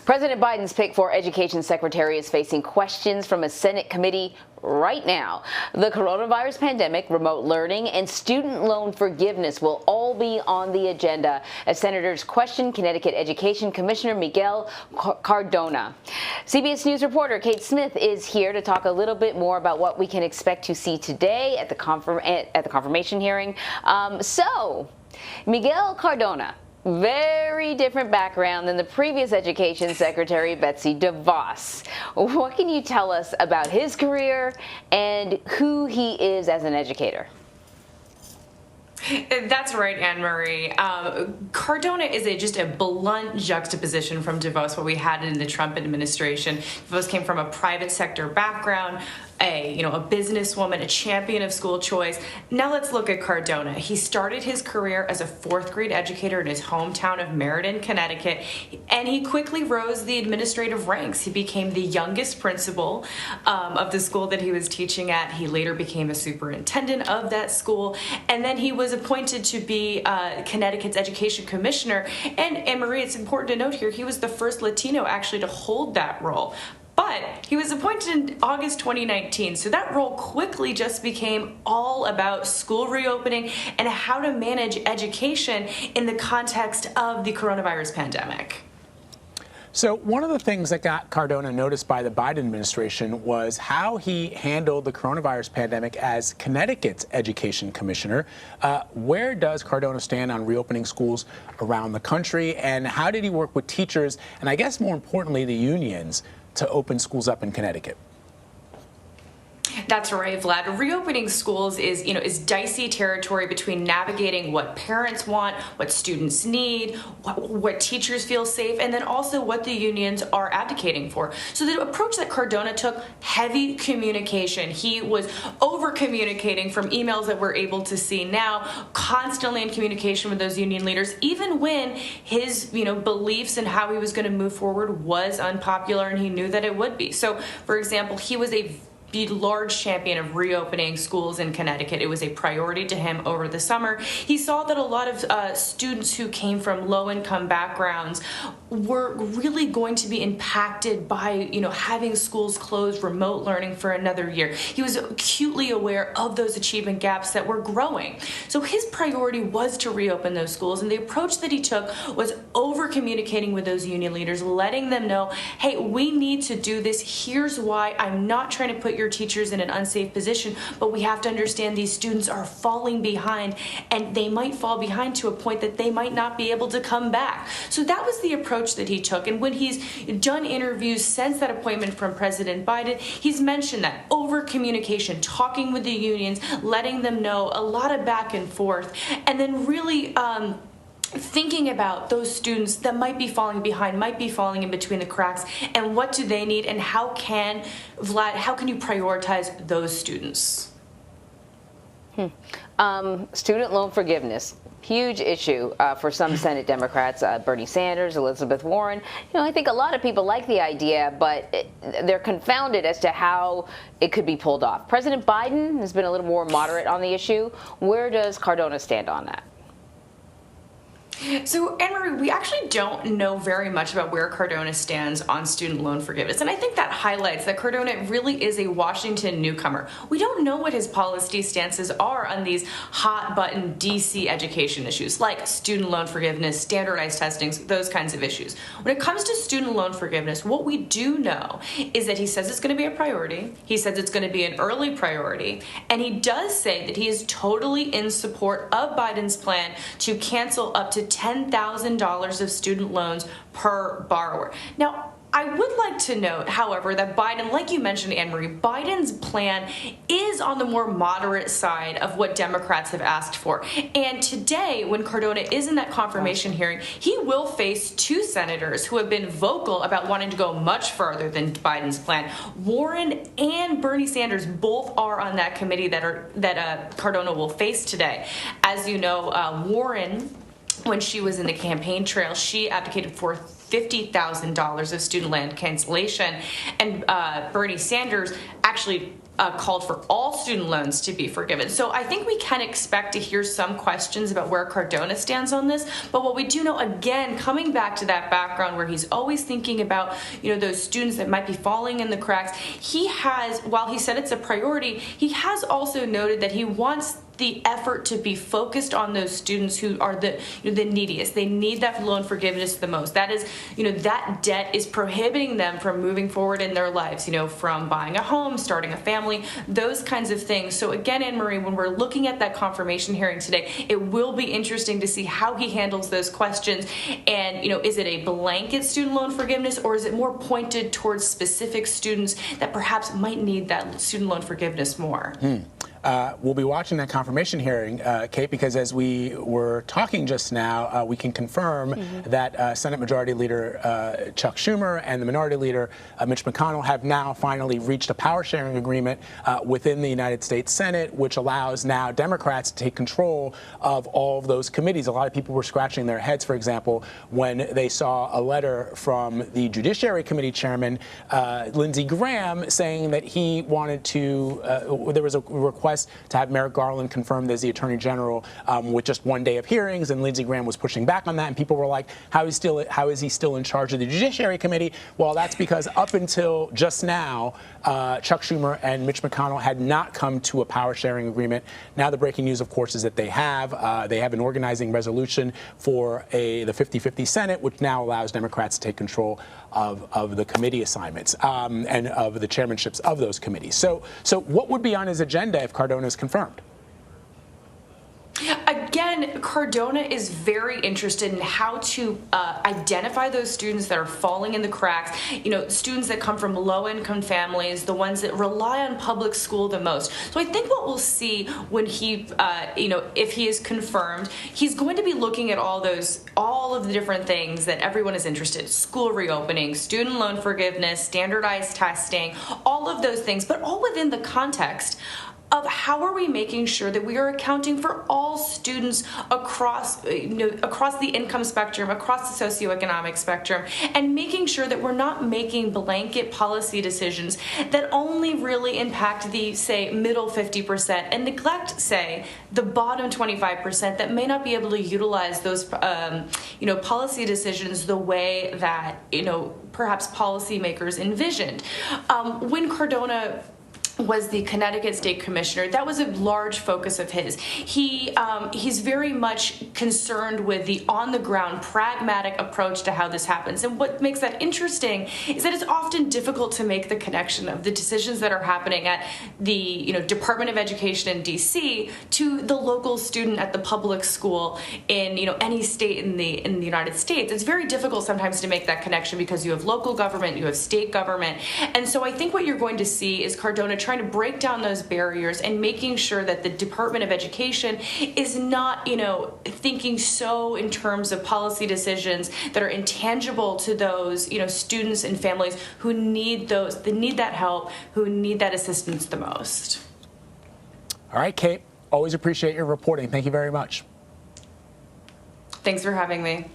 President Biden's pick for Education Secretary is facing questions from a Senate committee right now. The coronavirus pandemic, remote learning, and student loan forgiveness will all be on the agenda as senators question Connecticut Education Commissioner Miguel Cardona. CBS News reporter Kate Smith is here to talk a little bit more about what we can expect to see today at the confirmation hearing. Miguel Cardona, very different background than the previous Education Secretary, Betsy DeVos. What can you tell us about his career and who he is as an educator? That's right, Anne-Marie. Cardona is just a blunt juxtaposition from DeVos, what we had in the Trump administration. DeVos came from a private sector background, a businesswoman, a champion of school choice. Now let's look at Cardona. He started his career as a fourth grade educator in his hometown of Meriden, Connecticut, and he quickly rose the administrative ranks. He became the youngest principal of the school that he was teaching at. He later became a superintendent of that school, and then he was appointed to be Connecticut's education commissioner. And Anne-Marie, it's important to note here, he was the first Latino actually to hold that role. But he was appointed in August 2019, so that role quickly just became all about school reopening and how to manage education in the context of the coronavirus pandemic. So one of the things that got Cardona noticed by the Biden administration was how he handled the coronavirus pandemic as Connecticut's education commissioner. Where does Cardona stand on reopening schools around the country, and how did he work with teachers and, I guess more importantly, the unions to open schools up in Connecticut? That's right, Vlad. Reopening schools is dicey territory between navigating what parents want, what students need, what teachers feel safe, and then also what the unions are advocating for. So the approach that Cardona took, heavy communication. He was over-communicating from emails that we're able to see now, constantly in communication with those union leaders, even when his beliefs and how he was going to move forward was unpopular, and he knew that it would be. So, for example, he was a large champion of reopening schools in Connecticut. It was a priority to him over the summer. He saw that a lot of students who came from low-income backgrounds were really going to be impacted by, having schools closed, remote learning for another year. He was acutely aware of those achievement gaps that were growing. So his priority was to reopen those schools, and the approach that he took was over-communicating with those union leaders, letting them know, hey, we need to do this. Here's why. I'm not trying to put your teachers in an unsafe position, but we have to understand these students are falling behind, and they might fall behind to a point that they might not be able to come back. So that was the approach that he took, and when he's done interviews since that appointment from President Biden, he's mentioned that over communication, talking with the unions, letting them know, a lot of back and forth, and then really thinking about those students that might be falling behind, might be falling in between the cracks, and what do they need, and how can you prioritize those students? Student loan forgiveness, huge issue for some Senate Democrats, Bernie Sanders, Elizabeth Warren. I think a lot of people like the idea, but they're confounded as to how it could be pulled off. President Biden has been a little more moderate on the issue. Where does Cardona stand on that? So, Anne-Marie, we actually don't know very much about where Cardona stands on student loan forgiveness, and I think that highlights that Cardona really is a Washington newcomer. We don't know what his policy stances are on these hot-button D.C. education issues, like student loan forgiveness, standardized testing, those kinds of issues. When it comes to student loan forgiveness, what we do know is that he says it's going to be a priority, he says it's going to be an early priority, and he does say that he is totally in support of Biden's plan to cancel up to $10,000 of student loans per borrower. Now, I would like to note, however, that Biden, like you mentioned, Anne-Marie, Biden's plan is on the more moderate side of what Democrats have asked for. And today, when Cardona is in that confirmation hearing, he will face two senators who have been vocal about wanting to go much further than Biden's plan. Warren and Bernie Sanders both are on that committee that Cardona will face today. As you know, Warren, when she was in the campaign trail, she advocated for $50,000 of student loan cancellation, and Bernie Sanders actually called for all student loans to be forgiven. So I think we can expect to hear some questions about where Cardona stands on this. But what we do know, again, coming back to that background where he's always thinking about, those students that might be falling in the cracks, he has, while he said it's a priority, he has also noted that he wants the effort to be focused on those students who are the neediest. They need that loan forgiveness the most. That is, that debt is prohibiting them from moving forward in their lives, from buying a home, starting a family, those kinds of things. So again, Anne-Marie, when we're looking at that confirmation hearing today, it will be interesting to see how he handles those questions. And, is it a blanket student loan forgiveness, or is it more pointed towards specific students that perhaps might need that student loan forgiveness more? We'll be watching that confirmation hearing, Kate, because as we were talking just now, we can confirm that Senate Majority Leader Chuck Schumer and the Minority Leader Mitch McConnell have now finally reached a power sharing agreement within the United States Senate, which allows now Democrats to take control of all of those committees. A lot of people were scratching their heads, for example, when they saw a letter from the Judiciary Committee Chairman, Lindsey Graham, saying that he wanted to, there was a request to have Merrick Garland confirmed as the Attorney General with just one day of hearings, and Lindsey Graham was pushing back on that, and people were like, how is he still in charge of the Judiciary Committee? Well, that's because up until just now, Chuck Schumer and Mitch McConnell had not come to a power sharing agreement. Now the breaking news, of course, is that they have an organizing resolution for the 50-50 Senate, which now allows Democrats to take control of the committee assignments and of the chairmanships of those committees. So what would be on his agenda if Cardona is confirmed? Again, Cardona is very interested in how to identify those students that are falling in the cracks, students that come from low-income families, the ones that rely on public school the most. So I think what we'll see when he, if he is confirmed, he's going to be looking at all of the different things that everyone is interested in: school reopening, student loan forgiveness, standardized testing, all of those things, but all within the context of how are we making sure that we are accounting for all students across the income spectrum, across the socioeconomic spectrum, and making sure that we're not making blanket policy decisions that only really impact the, say, middle 50% and neglect, say, the bottom 25% that may not be able to utilize those, policy decisions the way that, perhaps policymakers envisioned. When Cardona was the Connecticut State Commissioner, that was a large focus of his. He's very much concerned with the on-the-ground, pragmatic approach to how this happens. And what makes that interesting is that it's often difficult to make the connection of the decisions that are happening at the Department of Education in D.C. to the local student at the public school in any state in the United States. It's very difficult sometimes to make that connection because you have local government, you have state government, and so I think what you're going to see is Cardona trying to break down those barriers and making sure that the Department of Education is not, thinking so in terms of policy decisions that are intangible to those, students and families who need that help, who need that assistance the most. All right, Kate, always appreciate your reporting. Thank you very much. Thanks for having me.